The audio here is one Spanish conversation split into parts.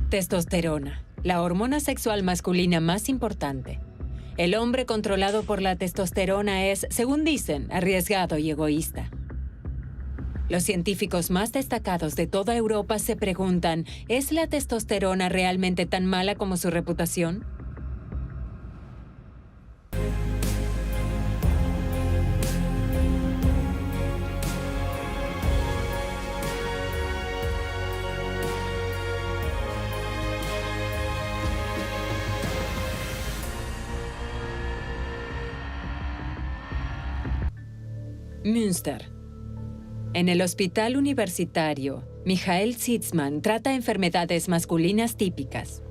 Testosterona, la hormona sexual masculina más importante. El hombre controlado por la testosterona es, según dicen, arriesgado y egoísta. Los científicos más destacados de toda Europa se preguntan, ¿es la testosterona realmente tan mala como su reputación? Münster. En el hospital universitario, Michael Sitzmann trata enfermedades masculinas típicas.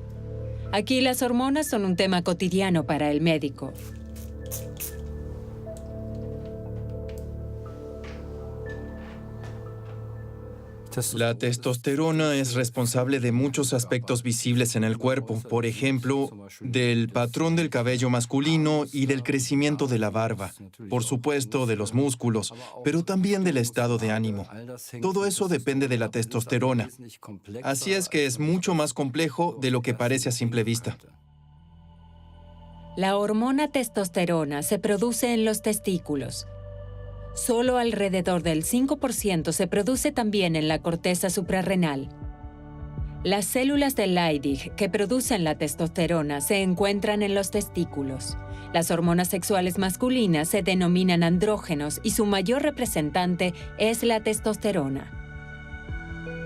Aquí las hormonas son un tema cotidiano para el médico. La testosterona es responsable de muchos aspectos visibles en el cuerpo, por ejemplo, del patrón del cabello masculino y del crecimiento de la barba, por supuesto de los músculos, pero también del estado de ánimo. Todo eso depende de la testosterona. Así es que es mucho más complejo de lo que parece a simple vista. La hormona testosterona se produce en los testículos. Solo alrededor del 5% se produce también en la corteza suprarrenal. Las células de Leydig que producen la testosterona se encuentran en los testículos. Las hormonas sexuales masculinas se denominan andrógenos y su mayor representante es la testosterona.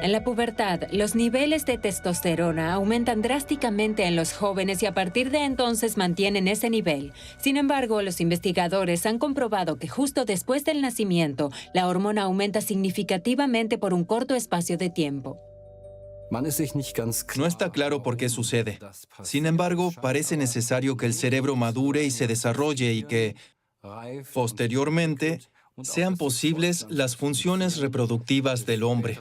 En la pubertad, los niveles de testosterona aumentan drásticamente en los jóvenes y a partir de entonces mantienen ese nivel. Sin embargo, los investigadores han comprobado que justo después del nacimiento, la hormona aumenta significativamente por un corto espacio de tiempo. No está claro por qué sucede. Sin embargo, parece necesario que el cerebro madure y se desarrolle y que, posteriormente, sean posibles las funciones reproductivas del hombre.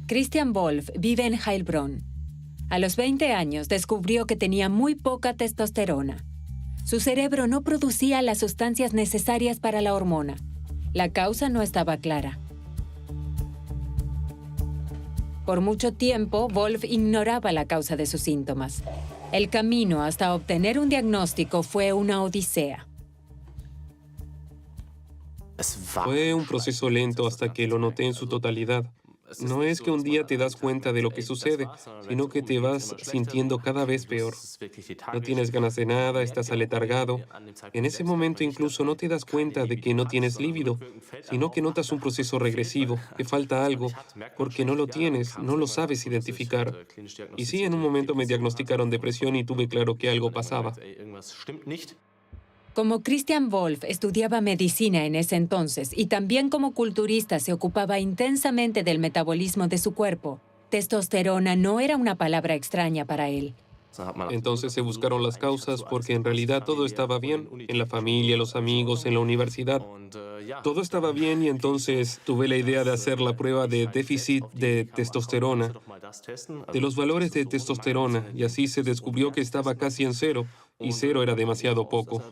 Christian Wolff vive en Heilbronn. A los 20 años descubrió que tenía muy poca testosterona. Su cerebro no producía las sustancias necesarias para la hormona. La causa no estaba clara. Por mucho tiempo, Wolff ignoraba la causa de sus síntomas. El camino hasta obtener un diagnóstico fue una odisea. Fue un proceso lento hasta que lo noté en su totalidad. No es que un día te das cuenta de lo que sucede, sino que te vas sintiendo cada vez peor. No tienes ganas de nada, estás aletargado. En ese momento incluso no te das cuenta de que no tienes líbido, sino que notas un proceso regresivo, que falta algo, porque no lo tienes, no lo sabes identificar. Y sí, en un momento me diagnosticaron depresión y tuve claro que algo pasaba. Como Christian Wolff estudiaba medicina en ese entonces y también como culturista se ocupaba intensamente del metabolismo de su cuerpo, testosterona no era una palabra extraña para él. Entonces se buscaron las causas porque en realidad todo estaba bien, en la familia, los amigos, en la universidad. Todo estaba bien y entonces tuve la idea de hacer la prueba de déficit de testosterona, de los valores de testosterona, y así se descubrió que estaba casi en cero, y cero era demasiado poco.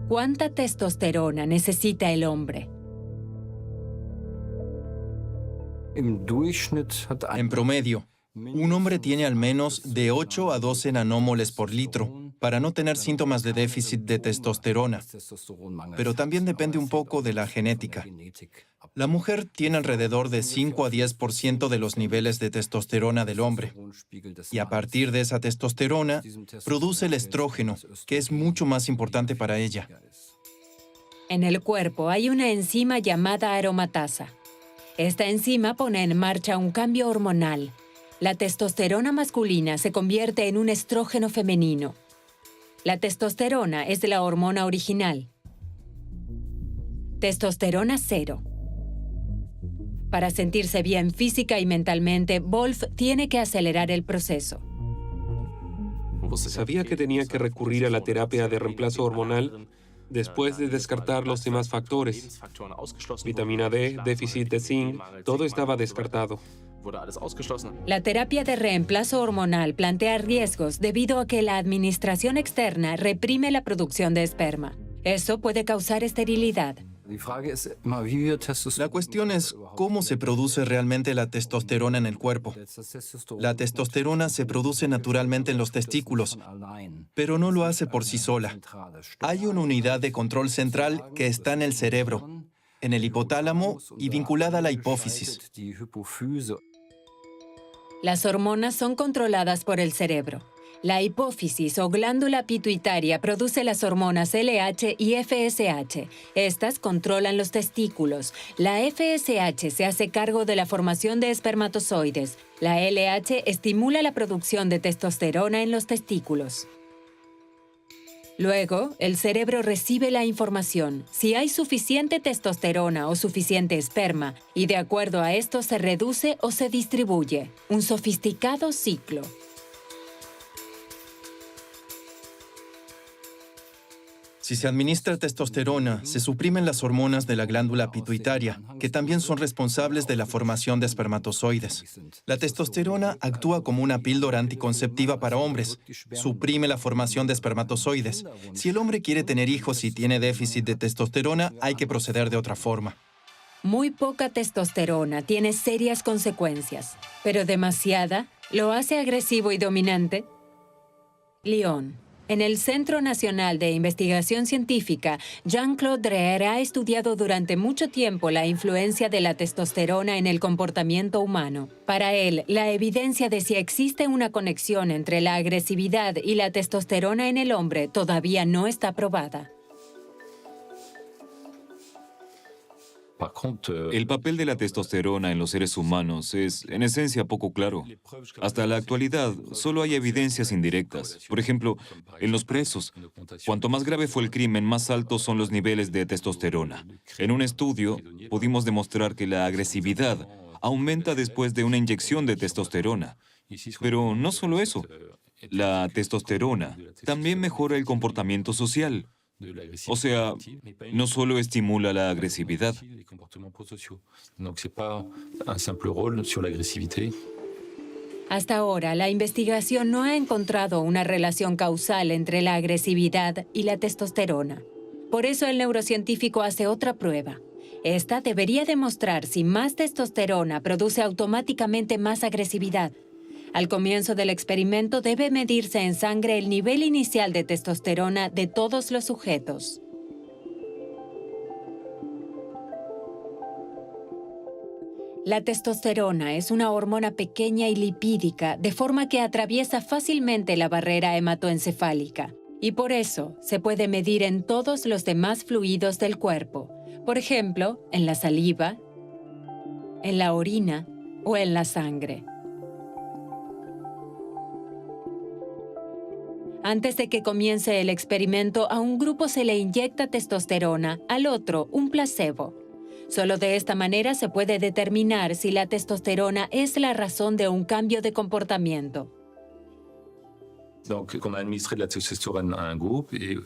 ¿Cuánta testosterona necesita el hombre? En promedio, un hombre tiene al menos de 8 a 12 nanómoles por litro para no tener síntomas de déficit de testosterona, pero también depende un poco de la genética. La mujer tiene alrededor de 5 a 10% de los niveles de testosterona del hombre, y a partir de esa testosterona produce el estrógeno, que es mucho más importante para ella. En el cuerpo hay una enzima llamada aromatasa. Esta enzima pone en marcha un cambio hormonal. La testosterona masculina se convierte en un estrógeno femenino. La testosterona es la hormona original. Testosterona cero. Para sentirse bien física y mentalmente, Wolff tiene que acelerar el proceso. Sabía que tenía que recurrir a la terapia de reemplazo hormonal, Después de descartar los demás factores, vitamina D, déficit de zinc, todo estaba descartado. La terapia de reemplazo hormonal plantea riesgos debido a que la administración externa reprime la producción de esperma. Eso puede causar esterilidad. La cuestión es cómo se produce realmente la testosterona en el cuerpo. La testosterona se produce naturalmente en los testículos, pero no lo hace por sí sola. Hay una unidad de control central que está en el cerebro, en el hipotálamo y vinculada a la hipófisis. Las hormonas son controladas por el cerebro. La hipófisis o glándula pituitaria produce las hormonas LH y FSH. Estas controlan los testículos. La FSH se hace cargo de la formación de espermatozoides. La LH estimula la producción de testosterona en los testículos. Luego, el cerebro recibe la información, si hay suficiente testosterona o suficiente esperma, y de acuerdo a esto se reduce o se distribuye. Un sofisticado ciclo. Si se administra testosterona, se suprimen las hormonas de la glándula pituitaria, que también son responsables de la formación de espermatozoides. La testosterona actúa como una píldora anticonceptiva para hombres. Suprime la formación de espermatozoides. Si el hombre quiere tener hijos y tiene déficit de testosterona, hay que proceder de otra forma. Muy poca testosterona tiene serias consecuencias, pero demasiada lo hace agresivo y dominante. Lyon. En el Centro Nacional de Investigación Científica, Jean-Claude Dreher ha estudiado durante mucho tiempo la influencia de la testosterona en el comportamiento humano. Para él, la evidencia de si existe una conexión entre la agresividad y la testosterona en el hombre todavía no está probada. El papel de la testosterona en los seres humanos es, en esencia, poco claro. Hasta la actualidad, solo hay evidencias indirectas. Por ejemplo, en los presos. Cuanto más grave fue el crimen, más altos son los niveles de testosterona. En un estudio, pudimos demostrar que la agresividad aumenta después de una inyección de testosterona. Pero no solo eso. La testosterona también mejora el comportamiento social. O sea, no solo estimula la agresividad. Hasta ahora, la investigación no ha encontrado una relación causal entre la agresividad y la testosterona. Por eso el neurocientífico hace otra prueba. Esta debería demostrar si más testosterona produce automáticamente más agresividad. Al comienzo del experimento debe medirse en sangre el nivel inicial de testosterona de todos los sujetos. La testosterona es una hormona pequeña y lipídica, de forma que atraviesa fácilmente la barrera hematoencefálica. Y por eso se puede medir en todos los demás fluidos del cuerpo. Por ejemplo, en la saliva, en la orina o en la sangre. Antes de que comience el experimento, a un grupo se le inyecta testosterona, al otro un placebo. Solo de esta manera se puede determinar si la testosterona es la razón de un cambio de comportamiento.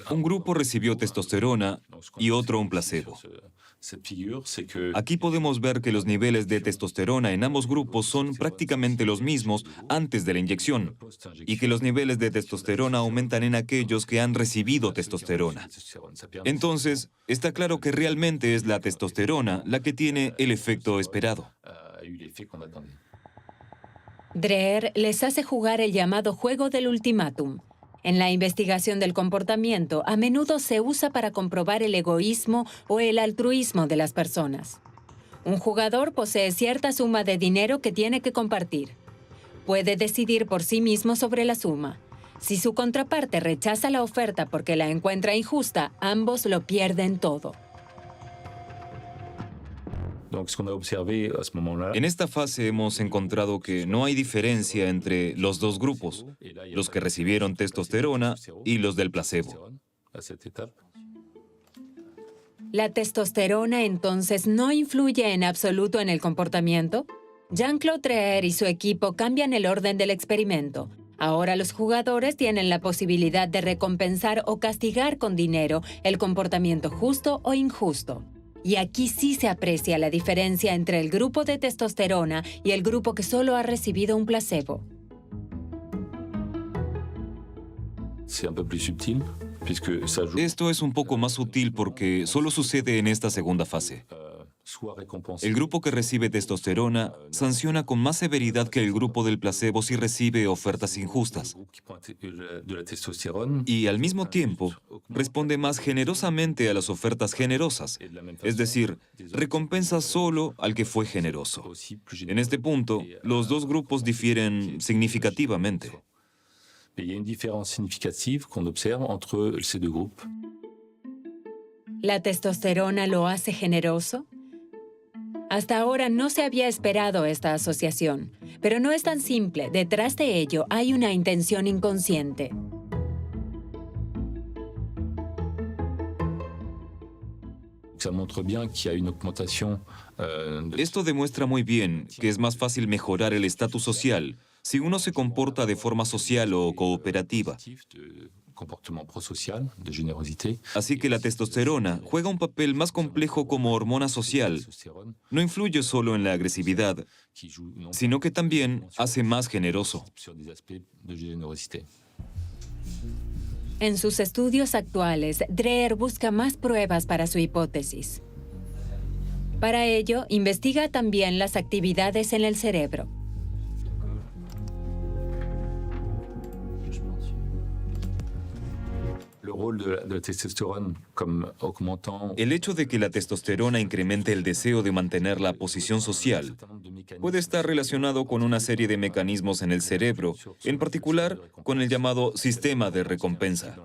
Un grupo recibió testosterona y otro un placebo. Aquí podemos ver que los niveles de testosterona en ambos grupos son prácticamente los mismos antes de la inyección y que los niveles de testosterona aumentan en aquellos que han recibido testosterona. Entonces, está claro que realmente es la testosterona la que tiene el efecto esperado. Dreher les hace jugar el llamado juego del ultimátum. En la investigación del comportamiento, a menudo se usa para comprobar el egoísmo o el altruismo de las personas. Un jugador posee cierta suma de dinero que tiene que compartir. Puede decidir por sí mismo sobre la suma. Si su contraparte rechaza la oferta porque la encuentra injusta, ambos lo pierden todo. En esta fase hemos encontrado que no hay diferencia entre los dos grupos, los que recibieron testosterona y los del placebo. ¿La testosterona entonces no influye en absoluto en el comportamiento? Jean-Claude Dreher y su equipo cambian el orden del experimento. Ahora los jugadores tienen la posibilidad de recompensar o castigar con dinero el comportamiento justo o injusto. Y aquí sí se aprecia la diferencia entre el grupo de testosterona y el grupo que solo ha recibido un placebo. Esto es un poco más sutil porque solo sucede en esta segunda fase. El grupo que recibe testosterona sanciona con más severidad que el grupo del placebo si recibe ofertas injustas. Y al mismo tiempo, responde más generosamente a las ofertas generosas. Es decir, recompensa solo al que fue generoso. En este punto, los dos grupos difieren significativamente. ¿La testosterona lo hace generoso? Hasta ahora no se había esperado esta asociación, pero no es tan simple. Detrás de ello hay una intención inconsciente. Esto demuestra muy bien que es más fácil mejorar el estatus social si uno se comporta de forma social o cooperativa. Así que la testosterona juega un papel más complejo como hormona social. No influye solo en la agresividad, sino que también hace más generoso. En sus estudios actuales, Dreher busca más pruebas para su hipótesis. Para ello, investiga también las actividades en el cerebro. El hecho de que la testosterona incremente el deseo de mantener la posición social puede estar relacionado con una serie de mecanismos en el cerebro, en particular con el llamado sistema de recompensa.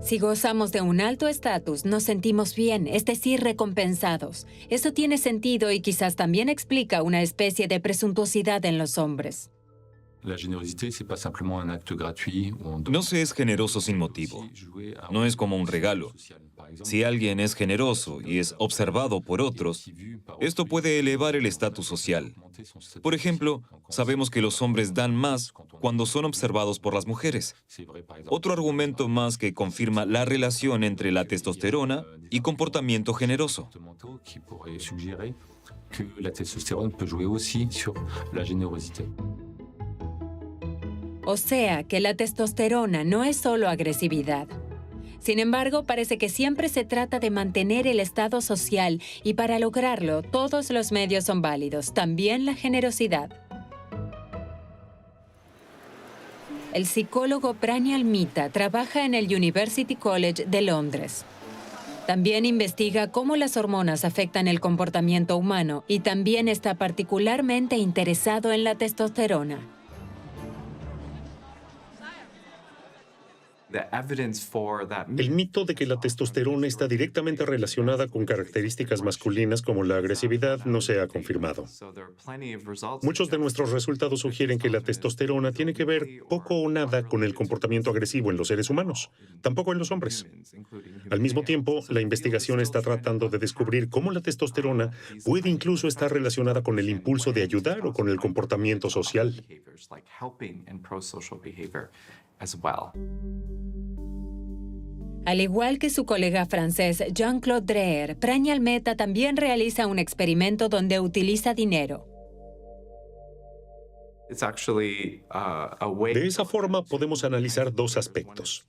Si gozamos de un alto estatus, nos sentimos bien, es decir, recompensados. Eso tiene sentido y quizás también explica una especie de presuntuosidad en los hombres. No se es generoso sin motivo. No es como un regalo. Si alguien es generoso y es observado por otros, esto puede elevar el estatus social. Por ejemplo, sabemos que los hombres dan más cuando son observados por las mujeres. Otro argumento más que confirma la relación entre la testosterona y comportamiento generoso. O sea, que la testosterona no es solo agresividad. Sin embargo, parece que siempre se trata de mantener el estado social y para lograrlo, todos los medios son válidos, también la generosidad. El psicólogo Pranyal Mehta trabaja en el University College de Londres. También investiga cómo las hormonas afectan el comportamiento humano y también está particularmente interesado en la testosterona. El mito de que la testosterona está directamente relacionada con características masculinas como la agresividad no se ha confirmado. Muchos de nuestros resultados sugieren que la testosterona tiene que ver poco o nada con el comportamiento agresivo en los seres humanos, tampoco en los hombres. Al mismo tiempo, la investigación está tratando de descubrir cómo la testosterona puede incluso estar relacionada con el impulso de ayudar o con el comportamiento social. Al igual que su colega francés Jean-Claude Dreher, Pranyal Mehta también realiza un experimento donde utiliza dinero. De esa forma podemos analizar dos aspectos.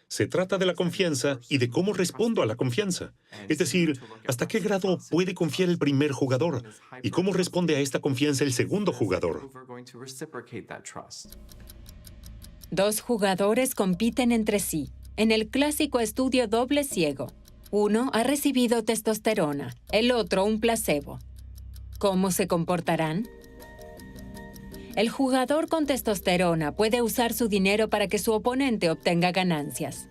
Se trata de la confianza y de cómo respondo a la confianza. Es decir, hasta qué grado puede confiar el primer jugador y cómo responde a esta confianza el segundo jugador. Dos jugadores compiten entre sí. En el clásico estudio doble ciego, uno ha recibido testosterona, el otro un placebo. ¿Cómo se comportarán? El jugador con testosterona puede usar su dinero para que su oponente obtenga ganancias.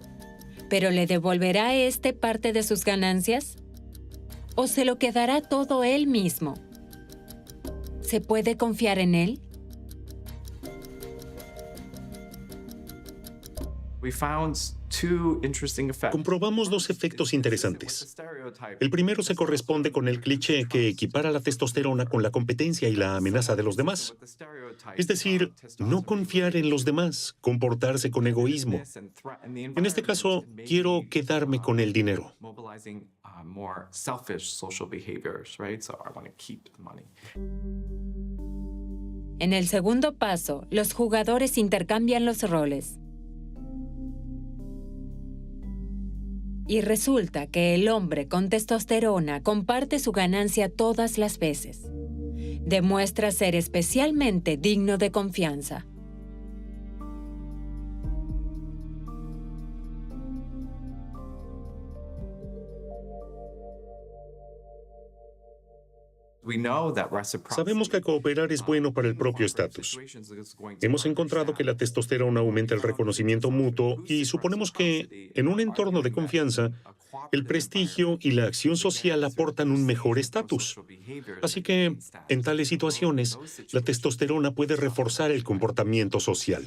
¿Pero le devolverá a este parte de sus ganancias? ¿O se lo quedará todo él mismo? ¿Se puede confiar en él? Comprobamos dos efectos interesantes. El primero se corresponde con el cliché que equipara la testosterona con la competencia y la amenaza de los demás. Es decir, no confiar en los demás, comportarse con egoísmo. En este caso, quiero quedarme con el dinero. En el segundo paso, los jugadores intercambian los roles. Y resulta que el hombre con testosterona comparte su ganancia todas las veces. Demuestra ser especialmente digno de confianza. Sabemos que cooperar es bueno para el propio estatus. Hemos encontrado que la testosterona aumenta el reconocimiento mutuo y suponemos que, en un entorno de confianza, el prestigio y la acción social aportan un mejor estatus. Así que, en tales situaciones, la testosterona puede reforzar el comportamiento social.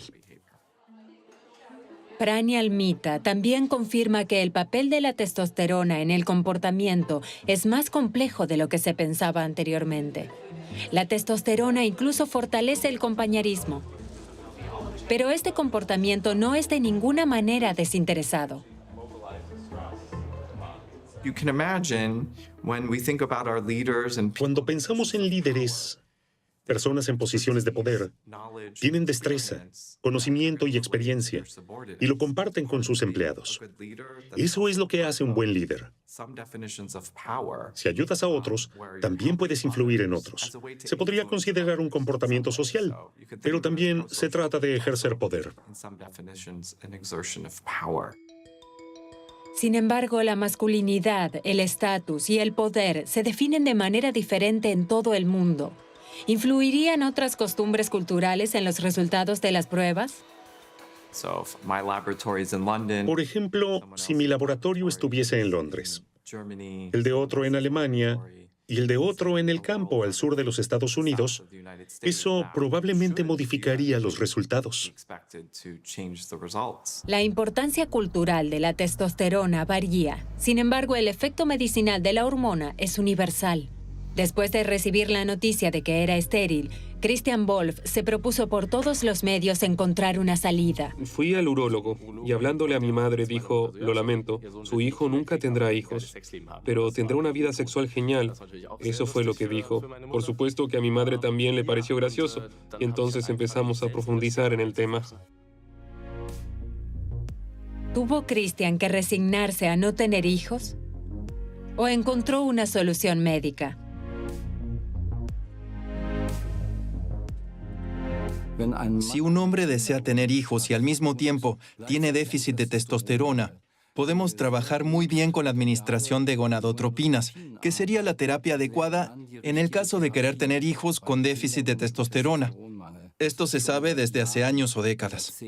Pranial Mita también confirma que el papel de la testosterona en el comportamiento es más complejo de lo que se pensaba anteriormente. La testosterona incluso fortalece el compañerismo. Pero este comportamiento no es de ninguna manera desinteresado. Cuando pensamos en líderes, personas en posiciones de poder, tienen destreza, conocimiento y experiencia, y lo comparten con sus empleados. Eso es lo que hace un buen líder. Si ayudas a otros, también puedes influir en otros. Se podría considerar un comportamiento social, pero también se trata de ejercer poder. Sin embargo, la masculinidad, el estatus y el poder se definen de manera diferente en todo el mundo. ¿Influirían otras costumbres culturales en los resultados de las pruebas? Por ejemplo, si mi laboratorio estuviese en Londres, el de otro en Alemania y el de otro en el campo al sur de los Estados Unidos, eso probablemente modificaría los resultados. La importancia cultural de la testosterona varía. Sin embargo, el efecto medicinal de la hormona es universal. Después de recibir la noticia de que era estéril, Christian Wolff se propuso por todos los medios encontrar una salida. Fui al urólogo y hablándole a mi madre dijo, lo lamento, su hijo nunca tendrá hijos, pero tendrá una vida sexual genial. Eso fue lo que dijo. Por supuesto que a mi madre también le pareció gracioso y entonces empezamos a profundizar en el tema. ¿Tuvo Christian que resignarse a no tener hijos? ¿O encontró una solución médica? Si un hombre desea tener hijos y al mismo tiempo tiene déficit de testosterona, podemos trabajar muy bien con la administración de gonadotropinas, que sería la terapia adecuada en el caso de querer tener hijos con déficit de testosterona. Esto se sabe desde hace años o décadas.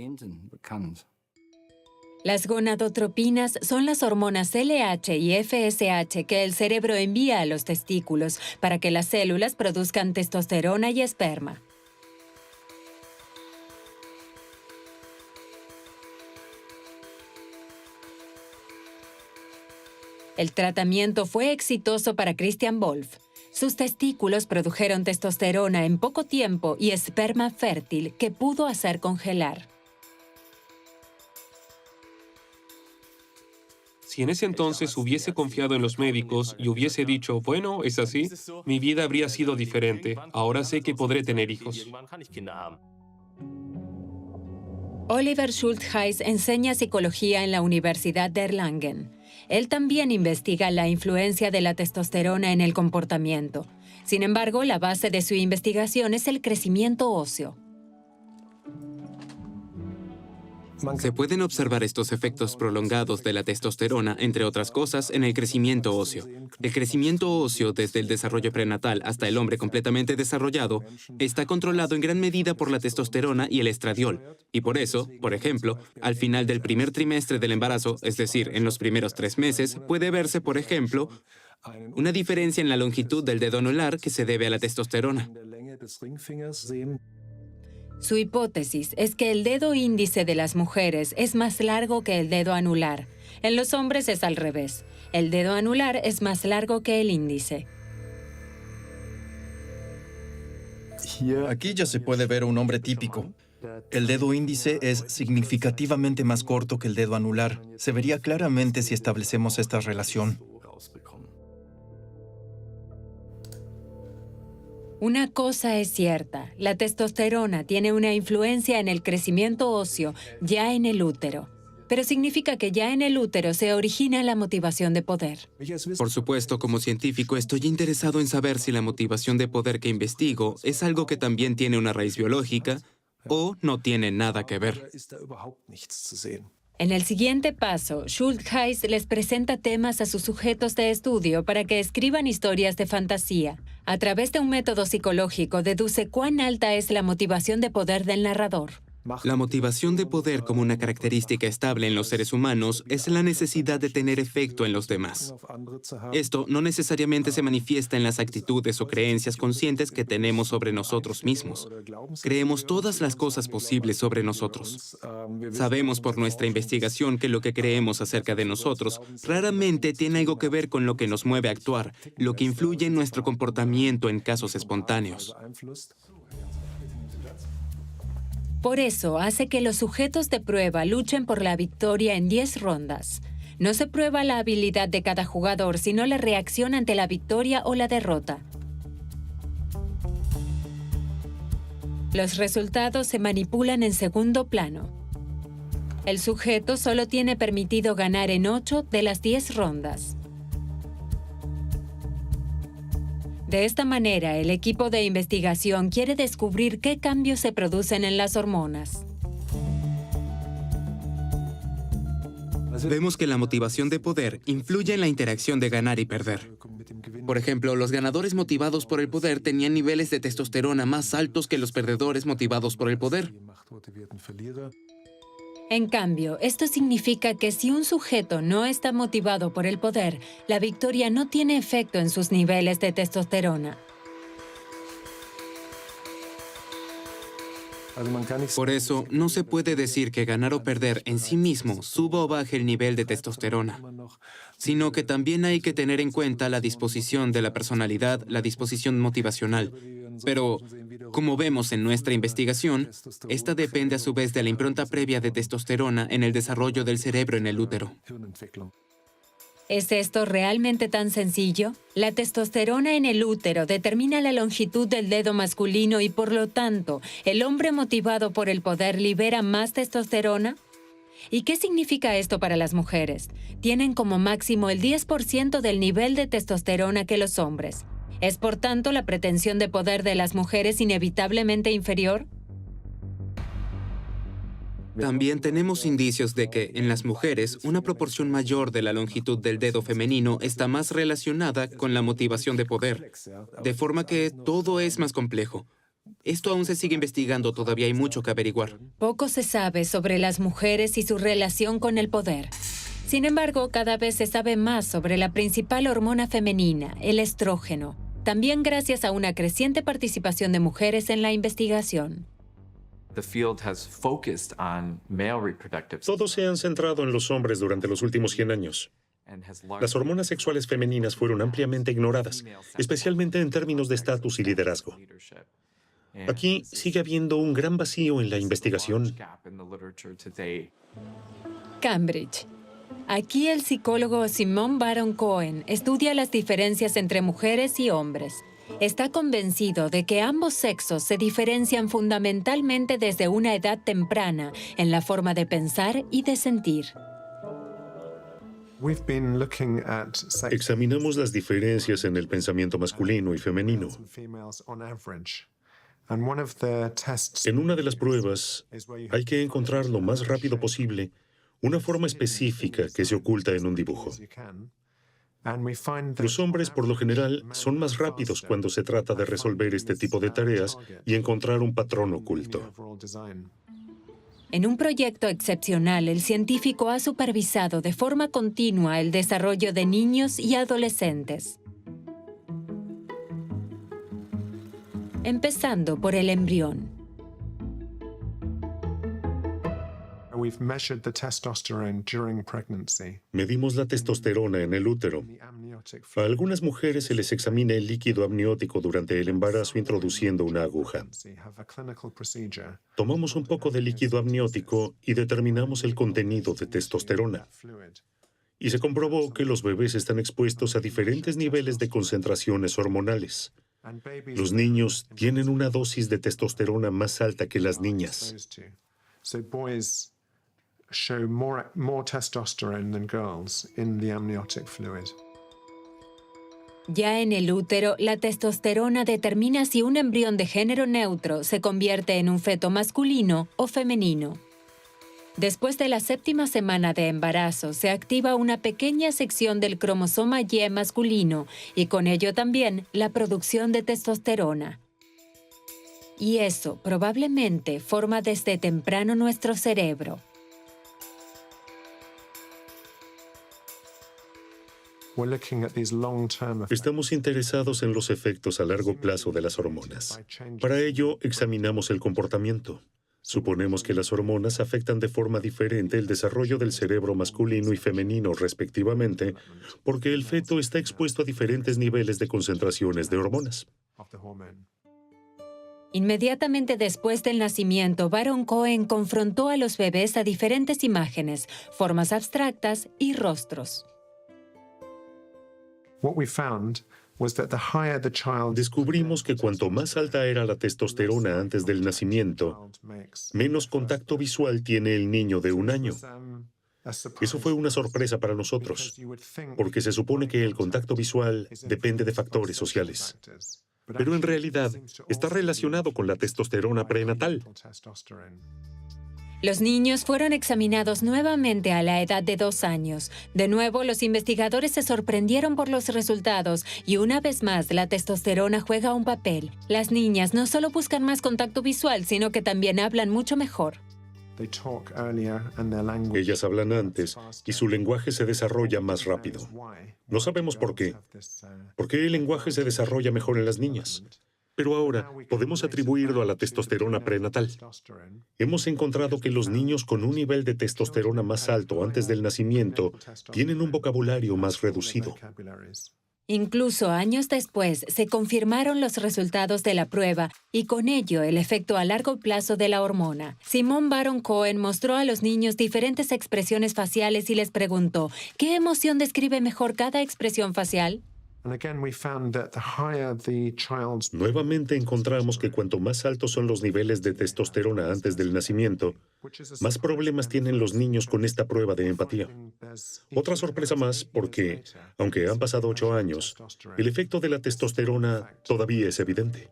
Las gonadotropinas son las hormonas LH y FSH que el cerebro envía a los testículos para que las células produzcan testosterona y esperma. El tratamiento fue exitoso para Christian Wolff. Sus testículos produjeron testosterona en poco tiempo y esperma fértil que pudo hacer congelar. Si en ese entonces hubiese confiado en los médicos y hubiese dicho, bueno, es así, mi vida habría sido diferente. Ahora sé que podré tener hijos. Oliver Schultheis enseña psicología en la Universidad de Erlangen. Él también investiga la influencia de la testosterona en el comportamiento. Sin embargo, la base de su investigación es el crecimiento óseo. Se pueden observar estos efectos prolongados de la testosterona, entre otras cosas, en el crecimiento óseo. El crecimiento óseo, desde el desarrollo prenatal hasta el hombre completamente desarrollado, está controlado en gran medida por la testosterona y el estradiol. Y por eso, por ejemplo, al final del primer trimestre del embarazo, es decir, en los primeros 3 meses, puede verse, por ejemplo, una diferencia en la longitud del dedo anular que se debe a la testosterona. Su hipótesis es que el dedo índice de las mujeres es más largo que el dedo anular. En los hombres es al revés. El dedo anular es más largo que el índice. Aquí ya se puede ver un hombre típico. El dedo índice es significativamente más corto que el dedo anular. Se vería claramente si establecemos esta relación. Una cosa es cierta, la testosterona tiene una influencia en el crecimiento óseo ya en el útero, pero significa que ya en el útero se origina la motivación de poder. Por supuesto, como científico, estoy interesado en saber si la motivación de poder que investigo es algo que también tiene una raíz biológica o no tiene nada que ver. En el siguiente paso, Schultheis les presenta temas a sus sujetos de estudio para que escriban historias de fantasía. A través de un método psicológico, deduce cuán alta es la motivación de poder del narrador. La motivación de poder como una característica estable en los seres humanos es la necesidad de tener efecto en los demás. Esto no necesariamente se manifiesta en las actitudes o creencias conscientes que tenemos sobre nosotros mismos. Creemos todas las cosas posibles sobre nosotros. Sabemos por nuestra investigación que lo que creemos acerca de nosotros raramente tiene algo que ver con lo que nos mueve a actuar, lo que influye en nuestro comportamiento en casos espontáneos. Por eso hace que los sujetos de prueba luchen por la victoria en 10 rondas. No se prueba la habilidad de cada jugador, sino la reacción ante la victoria o la derrota. Los resultados se manipulan en segundo plano. El sujeto solo tiene permitido ganar en 8 de las 10 rondas. De esta manera, el equipo de investigación quiere descubrir qué cambios se producen en las hormonas. Vemos que la motivación de poder influye en la interacción de ganar y perder. Por ejemplo, los ganadores motivados por el poder tenían niveles de testosterona más altos que los perdedores motivados por el poder. En cambio, esto significa que si un sujeto no está motivado por el poder, la victoria no tiene efecto en sus niveles de testosterona. Por eso, no se puede decir que ganar o perder en sí mismo suba o baje el nivel de testosterona, sino que también hay que tener en cuenta la disposición de la personalidad, la disposición motivacional. Pero, como vemos en nuestra investigación, esta depende a su vez de la impronta previa de testosterona en el desarrollo del cerebro en el útero. ¿Es esto realmente tan sencillo? La testosterona en el útero determina la longitud del dedo masculino y, por lo tanto, ¿el hombre motivado por el poder libera más testosterona? ¿Y qué significa esto para las mujeres? Tienen como máximo el 10% del nivel de testosterona que los hombres. ¿Es por tanto la pretensión de poder de las mujeres inevitablemente inferior? También tenemos indicios de que, en las mujeres, una proporción mayor de la longitud del dedo femenino está más relacionada con la motivación de poder, de forma que todo es más complejo. Esto aún se sigue investigando, todavía hay mucho que averiguar. Poco se sabe sobre las mujeres y su relación con el poder. Sin embargo, cada vez se sabe más sobre la principal hormona femenina, el estrógeno, también gracias a una creciente participación de mujeres en la investigación. Todos se han centrado en los hombres durante los últimos 100 años. Las hormonas sexuales femeninas fueron ampliamente ignoradas, especialmente en términos de estatus y liderazgo. Aquí sigue habiendo un gran vacío en la investigación. Cambridge. Aquí el psicólogo Simon Baron Cohen estudia las diferencias entre mujeres y hombres. Está convencido de que ambos sexos se diferencian fundamentalmente desde una edad temprana en la forma de pensar y de sentir. Examinamos las diferencias en el pensamiento masculino y femenino. En una de las pruebas, hay que encontrar lo más rápido posible una forma específica que se oculta en un dibujo. Los hombres, por lo general, son más rápidos cuando se trata de resolver este tipo de tareas y encontrar un patrón oculto. En un proyecto excepcional, el científico ha supervisado de forma continua el desarrollo de niños y adolescentes. Empezando por el embrión. Medimos la testosterona en el útero. A algunas mujeres se les examina el líquido amniótico durante el embarazo introduciendo una aguja. Tomamos un poco de líquido amniótico y determinamos el contenido de testosterona. Y se comprobó que los bebés están expuestos a diferentes niveles de concentraciones hormonales. Los niños tienen una dosis de testosterona más alta que las niñas. Ya en el útero, la testosterona determina si un embrión de género neutro se convierte en un feto masculino o femenino. Después de la 7ª semana de embarazo, se activa una pequeña sección del cromosoma Y masculino y con ello también la producción de testosterona. Y eso probablemente forma desde temprano nuestro cerebro. Estamos interesados en los efectos a largo plazo de las hormonas. Para ello, examinamos el comportamiento. Suponemos que las hormonas afectan de forma diferente el desarrollo del cerebro masculino y femenino, respectivamente, porque el feto está expuesto a diferentes niveles de concentraciones de hormonas. Inmediatamente después del nacimiento, Baron Cohen confrontó a los bebés a diferentes imágenes, formas abstractas y rostros. Descubrimos que cuanto más alta era la testosterona antes del nacimiento, menos contacto visual tiene el niño de 1 año. Eso fue una sorpresa para nosotros, porque se supone que el contacto visual depende de factores sociales. Pero en realidad está relacionado con la testosterona prenatal. Los niños fueron examinados nuevamente a la edad de 2 años. De nuevo, los investigadores se sorprendieron por los resultados y una vez más la testosterona juega un papel. Las niñas no solo buscan más contacto visual, sino que también hablan mucho mejor. Ellas hablan antes y su lenguaje se desarrolla más rápido. No sabemos por qué. ¿Por qué el lenguaje se desarrolla mejor en las niñas? Pero ahora podemos atribuirlo a la testosterona prenatal. Hemos encontrado que los niños con un nivel de testosterona más alto antes del nacimiento tienen un vocabulario más reducido. Incluso años después se confirmaron los resultados de la prueba y con ello el efecto a largo plazo de la hormona. Simone Baron Cohen mostró a los niños diferentes expresiones faciales y les preguntó, ¿qué emoción describe mejor cada expresión facial? Nuevamente encontramos que cuanto más altos son los niveles de testosterona antes del nacimiento, más problemas tienen los niños con esta prueba de empatía. Otra sorpresa más porque, aunque han pasado 8 años, el efecto de la testosterona todavía es evidente.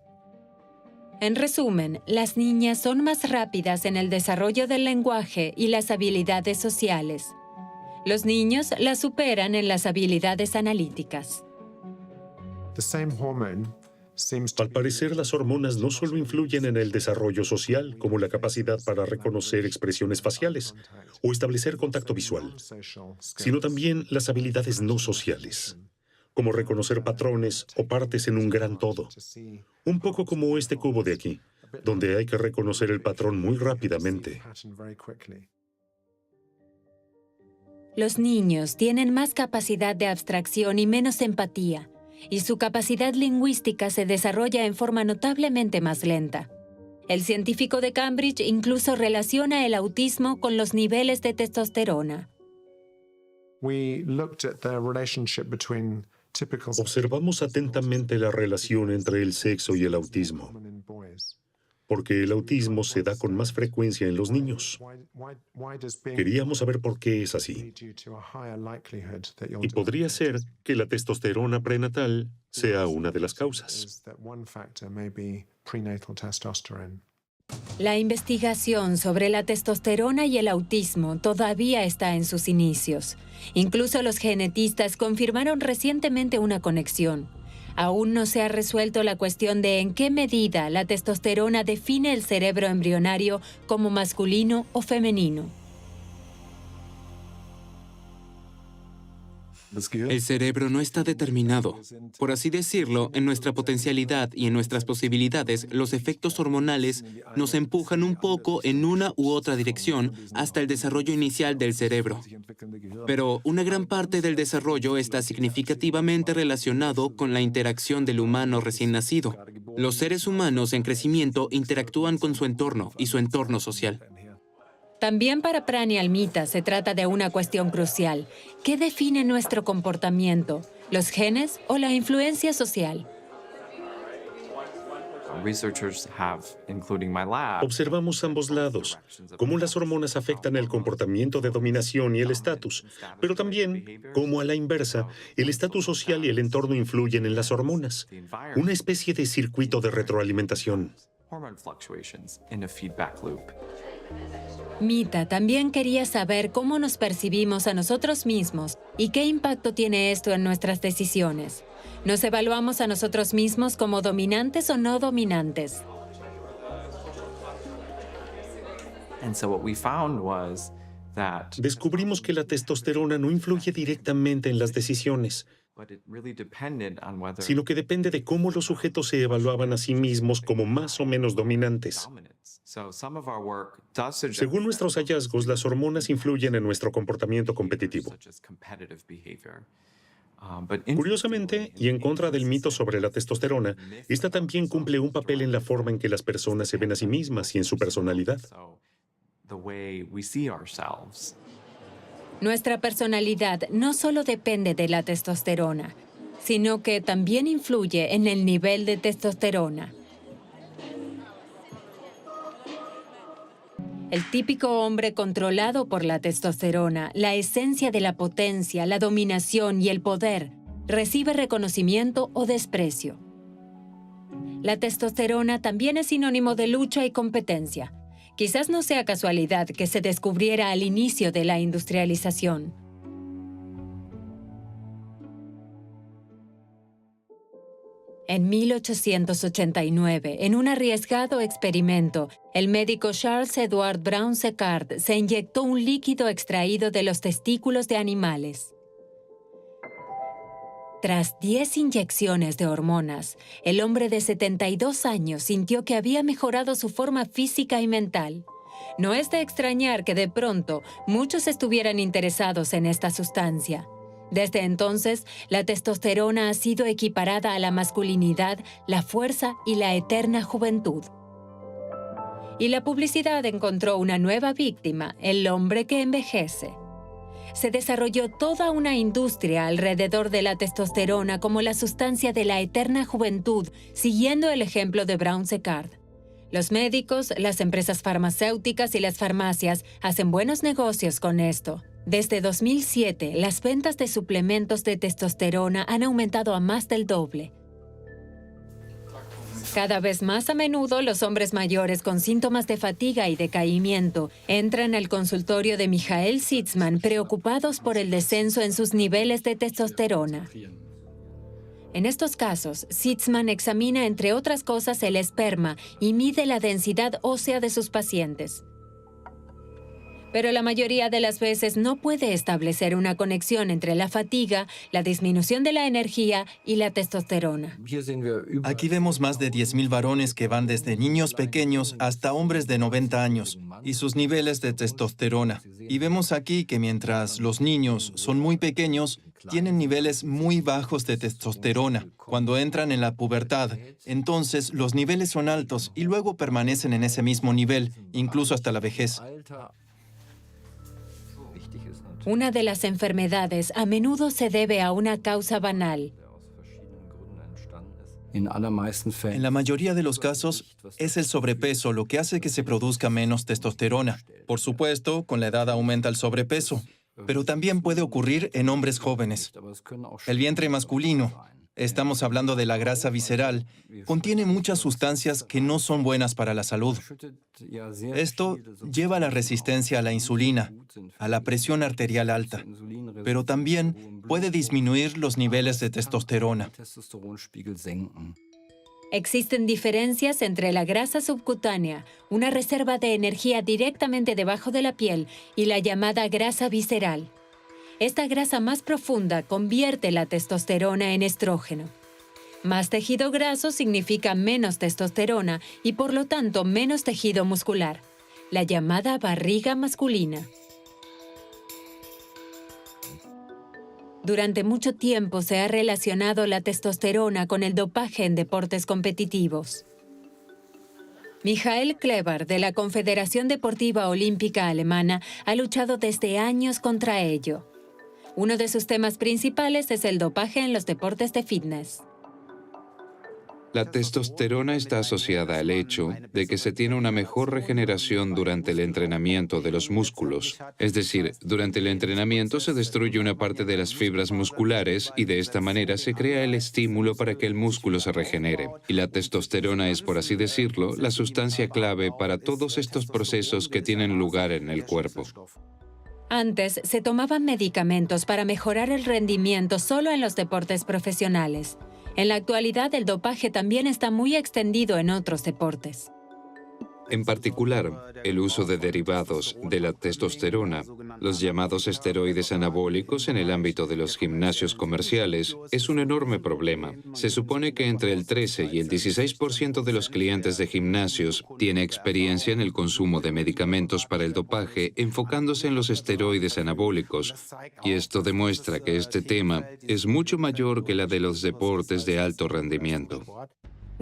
En resumen, las niñas son más rápidas en el desarrollo del lenguaje y las habilidades sociales. Los niños las superan en las habilidades analíticas. Al parecer, las hormonas no solo influyen en el desarrollo social, como la capacidad para reconocer expresiones faciales o establecer contacto visual, sino también las habilidades no sociales, como reconocer patrones o partes en un gran todo. Un poco como este cubo de aquí, donde hay que reconocer el patrón muy rápidamente. Los niños tienen más capacidad de abstracción y menos empatía, y su capacidad lingüística se desarrolla en forma notablemente más lenta. El científico de Cambridge incluso relaciona el autismo con los niveles de testosterona. Observamos atentamente la relación entre el sexo y el autismo, porque el autismo se da con más frecuencia en los niños. Queríamos saber por qué es así. Y podría ser que la testosterona prenatal sea una de las causas. La investigación sobre la testosterona y el autismo todavía está en sus inicios. Incluso los genetistas confirmaron recientemente una conexión. Aún no se ha resuelto la cuestión de en qué medida la testosterona define el cerebro embrionario como masculino o femenino. El cerebro no está determinado. Por así decirlo, en nuestra potencialidad y en nuestras posibilidades, los efectos hormonales nos empujan un poco en una u otra dirección hasta el desarrollo inicial del cerebro. Pero una gran parte del desarrollo está significativamente relacionado con la interacción del humano recién nacido. Los seres humanos en crecimiento interactúan con su entorno y su entorno social. También para Pranial Mita se trata de una cuestión crucial. ¿Qué define nuestro comportamiento? ¿Los genes o la influencia social? Observamos ambos lados, cómo las hormonas afectan el comportamiento de dominación y el estatus, pero también cómo a la inversa, el estatus social y el entorno influyen en las hormonas. Una especie de circuito de retroalimentación. Mita también quería saber cómo nos percibimos a nosotros mismos y qué impacto tiene esto en nuestras decisiones. ¿Nos evaluamos a nosotros mismos como dominantes o no dominantes? Descubrimos que la testosterona no influye directamente en las decisiones, sino que depende de cómo los sujetos se evaluaban a sí mismos como más o menos dominantes. Según nuestros hallazgos, las hormonas influyen en nuestro comportamiento competitivo. Curiosamente, y en contra del mito sobre la testosterona, esta también cumple un papel en la forma en que las personas se ven a sí mismas y en su personalidad. Nuestra personalidad no solo depende de la testosterona, sino que también influye en el nivel de testosterona. El típico hombre controlado por la testosterona, la esencia de la potencia, la dominación y el poder, recibe reconocimiento o desprecio. La testosterona también es sinónimo de lucha y competencia. Quizás no sea casualidad que se descubriera al inicio de la industrialización. En 1889, en un arriesgado experimento, el médico Charles Edward Brown-Séquard se inyectó un líquido extraído de los testículos de animales. Tras 10 inyecciones de hormonas, el hombre de 72 años sintió que había mejorado su forma física y mental. No es de extrañar que de pronto muchos estuvieran interesados en esta sustancia. Desde entonces, la testosterona ha sido equiparada a la masculinidad, la fuerza y la eterna juventud. Y la publicidad encontró una nueva víctima, el hombre que envejece. Se desarrolló toda una industria alrededor de la testosterona como la sustancia de la eterna juventud, siguiendo el ejemplo de Brown-Séquard. Los médicos, las empresas farmacéuticas y las farmacias hacen buenos negocios con esto. Desde 2007, las ventas de suplementos de testosterona han aumentado a más del doble. Cada vez más a menudo, los hombres mayores con síntomas de fatiga y decaimiento entran al consultorio de Michael Sitzman preocupados por el descenso en sus niveles de testosterona. En estos casos, Sitzman examina, entre otras cosas, el esperma y mide la densidad ósea de sus pacientes. Pero la mayoría de las veces no puede establecer una conexión entre la fatiga, la disminución de la energía y la testosterona. Aquí vemos más de 10.000 varones que van desde niños pequeños hasta hombres de 90 años y sus niveles de testosterona. Y vemos aquí que mientras los niños son muy pequeños, tienen niveles muy bajos de testosterona. Cuando entran en la pubertad, entonces los niveles son altos y luego permanecen en ese mismo nivel, incluso hasta la vejez. Una de las enfermedades a menudo se debe a una causa banal. En la mayoría de los casos, es el sobrepeso lo que hace que se produzca menos testosterona. Por supuesto, con la edad aumenta el sobrepeso, pero también puede ocurrir en hombres jóvenes. El vientre masculino, estamos hablando de la grasa visceral, contiene muchas sustancias que no son buenas para la salud. Esto lleva a la resistencia a la insulina, a la presión arterial alta, pero también puede disminuir los niveles de testosterona. Existen diferencias entre la grasa subcutánea, una reserva de energía directamente debajo de la piel, y la llamada grasa visceral. Esta grasa más profunda convierte la testosterona en estrógeno. Más tejido graso significa menos testosterona y por lo tanto menos tejido muscular, la llamada barriga masculina. Durante mucho tiempo se ha relacionado la testosterona con el dopaje en deportes competitivos. Michael Kleber, de la Confederación Deportiva Olímpica Alemana, ha luchado desde años contra ello. Uno de sus temas principales es el dopaje en los deportes de fitness. La testosterona está asociada al hecho de que se tiene una mejor regeneración durante el entrenamiento de los músculos. Es decir, durante el entrenamiento se destruye una parte de las fibras musculares y de esta manera se crea el estímulo para que el músculo se regenere. Y la testosterona es, por así decirlo, la sustancia clave para todos estos procesos que tienen lugar en el cuerpo. Antes se tomaban medicamentos para mejorar el rendimiento solo en los deportes profesionales. En la actualidad, el dopaje también está muy extendido en otros deportes. En particular, el uso de derivados de la testosterona, los llamados esteroides anabólicos en el ámbito de los gimnasios comerciales, es un enorme problema. Se supone que entre el 13 y el 16% de los clientes de gimnasios tiene experiencia en el consumo de medicamentos para el dopaje enfocándose en los esteroides anabólicos, y esto demuestra que este tema es mucho mayor que la de los deportes de alto rendimiento.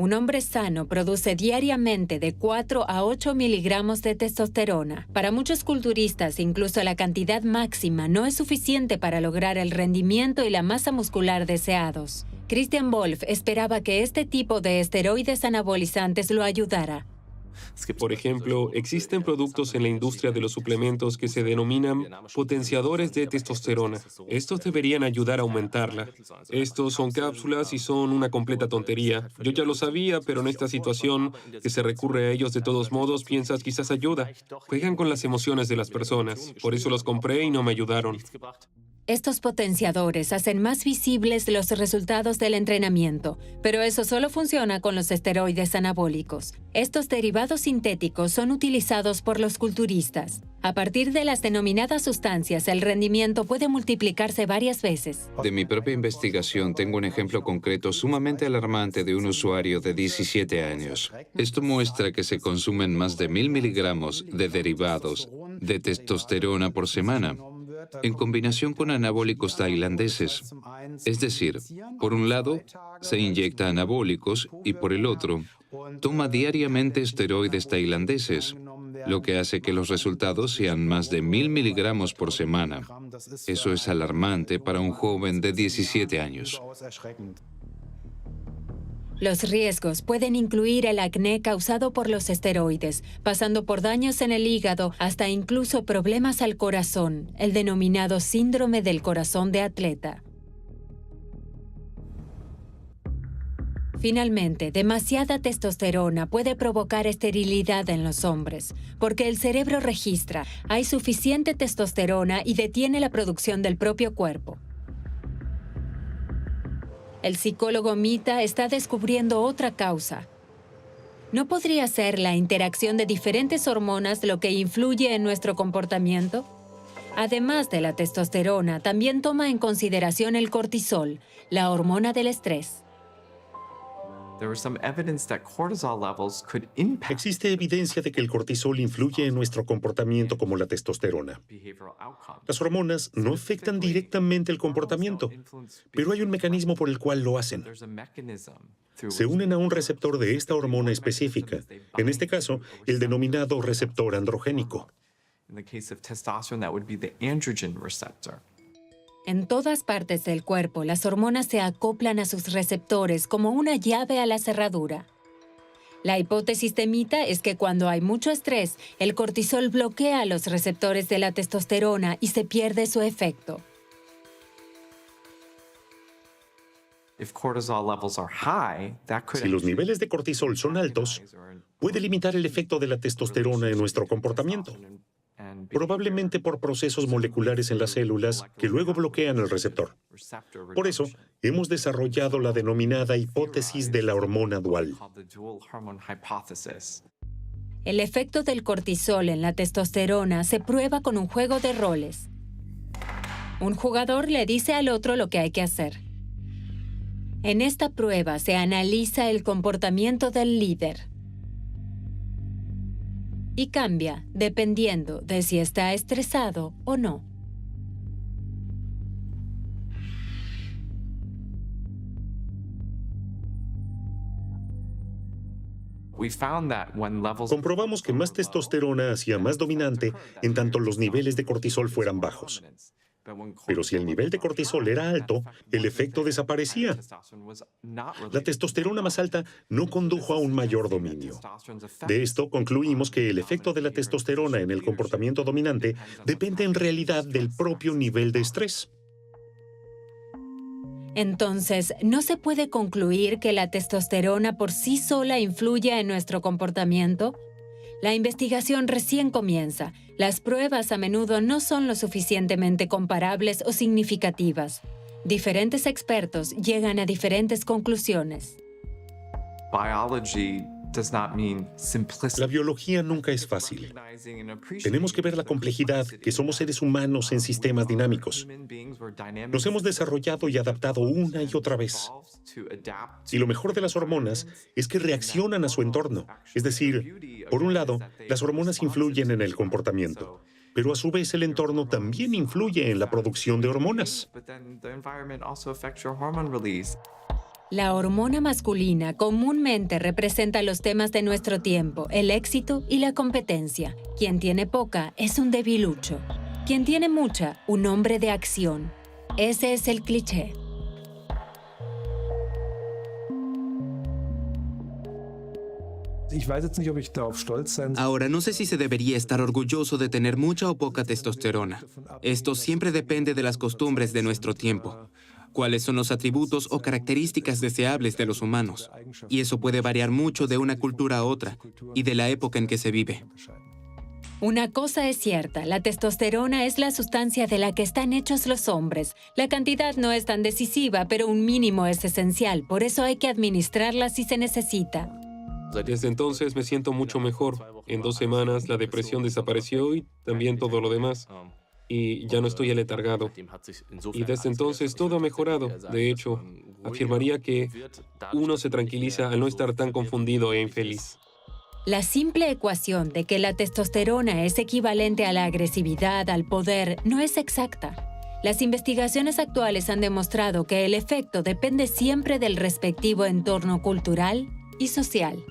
Un hombre sano produce diariamente de 4 a 8 miligramos de testosterona. Para muchos culturistas, incluso la cantidad máxima no es suficiente para lograr el rendimiento y la masa muscular deseados. Christian Wolf esperaba que este tipo de esteroides anabolizantes lo ayudara. Por ejemplo, existen productos en la industria de los suplementos que se denominan potenciadores de testosterona. Estos deberían ayudar a aumentarla. Estos son cápsulas y son una completa tontería. Yo ya lo sabía, pero en esta situación que se recurre a ellos de todos modos, piensas quizás ayuda. Juegan con las emociones de las personas. Por eso los compré y no me ayudaron. Estos potenciadores hacen más visibles los resultados del entrenamiento, pero eso solo funciona con los esteroides anabólicos. Estos derivados sintéticos son utilizados por los culturistas. A partir de las denominadas sustancias, el rendimiento puede multiplicarse varias veces. De mi propia investigación tengo un ejemplo concreto sumamente alarmante de un usuario de 17 años. Esto muestra que se consumen más de 1000 miligramos de derivados de testosterona por semana, en combinación con anabólicos tailandeses. Es decir, por un lado, se inyecta anabólicos y por el otro, toma diariamente esteroides tailandeses, lo que hace que los resultados sean más de 1000 miligramos por semana. Eso es alarmante para un joven de 17 años. Los riesgos pueden incluir el acné causado por los esteroides, pasando por daños en el hígado hasta incluso problemas al corazón, el denominado síndrome del corazón de atleta. Finalmente, demasiada testosterona puede provocar esterilidad en los hombres, porque el cerebro registra, hay suficiente testosterona y detiene la producción del propio cuerpo. El psicólogo Mita está descubriendo otra causa. ¿No podría ser la interacción de diferentes hormonas lo que influye en nuestro comportamiento? Además de la testosterona, también toma en consideración el cortisol, la hormona del estrés. Existe evidencia de que el cortisol influye en nuestro comportamiento como la testosterona. Las hormonas no afectan directamente el comportamiento, pero hay un mecanismo por el cual lo hacen. Se unen a un receptor de esta hormona específica, en este caso, el denominado receptor androgénico. En todas partes del cuerpo, las hormonas se acoplan a sus receptores como una llave a la cerradura. La hipótesis de Mita es que cuando hay mucho estrés, el cortisol bloquea los receptores de la testosterona y se pierde su efecto. Si los niveles de cortisol son altos, puede limitar el efecto de la testosterona en nuestro comportamiento, probablemente por procesos moleculares en las células que luego bloquean el receptor. Por eso, hemos desarrollado la denominada hipótesis de la hormona dual. El efecto del cortisol en la testosterona se prueba con un juego de roles. Un jugador le dice al otro lo que hay que hacer. En esta prueba se analiza el comportamiento del líder y cambia dependiendo de si está estresado o no. Comprobamos que más testosterona hacía más dominante en tanto los niveles de cortisol fueran bajos. Pero si el nivel de cortisol era alto, el efecto desaparecía. La testosterona más alta no condujo a un mayor dominio. De esto concluimos que el efecto de la testosterona en el comportamiento dominante depende en realidad del propio nivel de estrés. Entonces, ¿no se puede concluir que la testosterona por sí sola influye en nuestro comportamiento? La investigación recién comienza. Las pruebas a menudo no son lo suficientemente comparables o significativas. Diferentes expertos llegan a diferentes conclusiones. La biología nunca es fácil. Tenemos que ver la complejidad, que somos seres humanos en sistemas dinámicos. Nos hemos desarrollado y adaptado una y otra vez. Y lo mejor de las hormonas es que reaccionan a su entorno. Es decir, por un lado, las hormonas influyen en el comportamiento, pero a su vez el entorno también influye en la producción de hormonas. La hormona masculina comúnmente representa los temas de nuestro tiempo, el éxito y la competencia. Quien tiene poca es un debilucho. Quien tiene mucha, un hombre de acción. Ese es el cliché. Ahora, no sé si se debería estar orgulloso de tener mucha o poca testosterona. Esto siempre depende de las costumbres de nuestro tiempo. Cuáles son los atributos o características deseables de los humanos. Y eso puede variar mucho de una cultura a otra y de la época en que se vive. Una cosa es cierta, la testosterona es la sustancia de la que están hechos los hombres. La cantidad no es tan decisiva, pero un mínimo es esencial, por eso hay que administrarla si se necesita. Desde entonces me siento mucho mejor. En 2 semanas la depresión desapareció y también todo lo demás. Y ya no estoy aletargado. Y desde entonces todo ha mejorado. De hecho, afirmaría que uno se tranquiliza al no estar tan confundido e infeliz. La simple ecuación de que la testosterona es equivalente a la agresividad, al poder, no es exacta. Las investigaciones actuales han demostrado que el efecto depende siempre del respectivo entorno cultural y social.